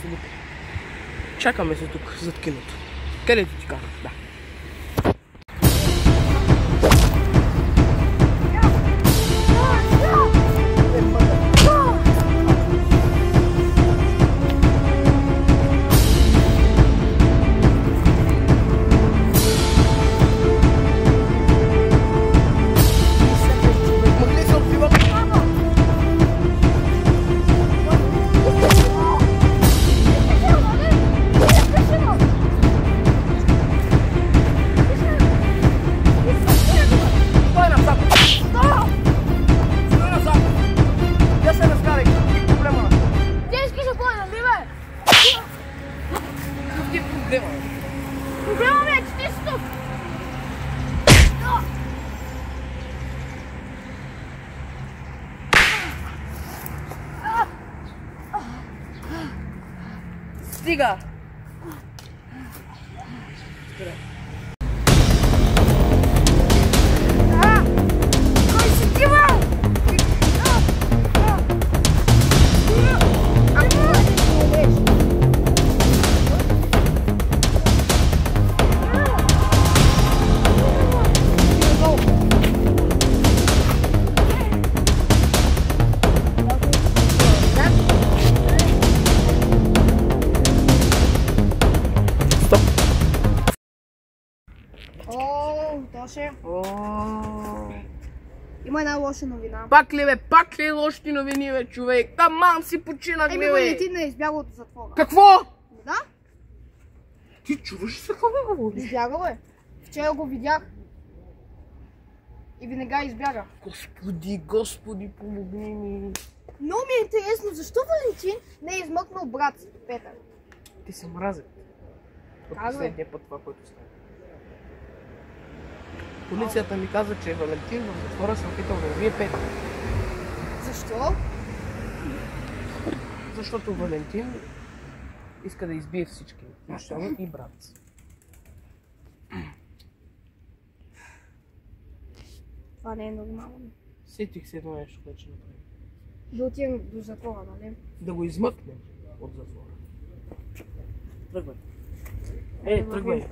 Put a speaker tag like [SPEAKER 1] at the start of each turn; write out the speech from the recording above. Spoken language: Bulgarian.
[SPEAKER 1] Филипе, чакаме се тук, зад киното. Където ти казах, да.
[SPEAKER 2] Проблема ми е, че ти си тук!
[SPEAKER 1] Стига!
[SPEAKER 2] Кой си ти, бе? Тоше, има една лоша новина.
[SPEAKER 1] Пак ли бе, пак ли лоши новини бе, човек? Таман си починах бе, бе.
[SPEAKER 2] Валентин е избягал от затвора.
[SPEAKER 1] Какво?
[SPEAKER 2] Да?
[SPEAKER 1] Ти чуваш се какво ме говориш?
[SPEAKER 2] Избягал е. Вчера го видях. И веднага избяга.
[SPEAKER 1] Господи, помогни ми.
[SPEAKER 2] Много ми е интересно, защо Валентин не е измъкнал брат си, Петър?
[SPEAKER 1] Ти се мразят. От последния път това, което става. Полицията ми каза, че Валентин в затвора се опитал да убие Петър.
[SPEAKER 2] Защо?
[SPEAKER 1] Защото Валентин иска да избие всички. Включително и брат си.
[SPEAKER 2] Това не е нормално.
[SPEAKER 1] Сетих се едно нещо, което ще направим.
[SPEAKER 2] Да отидем до затвора, нали?
[SPEAKER 1] Да го измъкнем от затвора. Тръгвай. Тръгвай.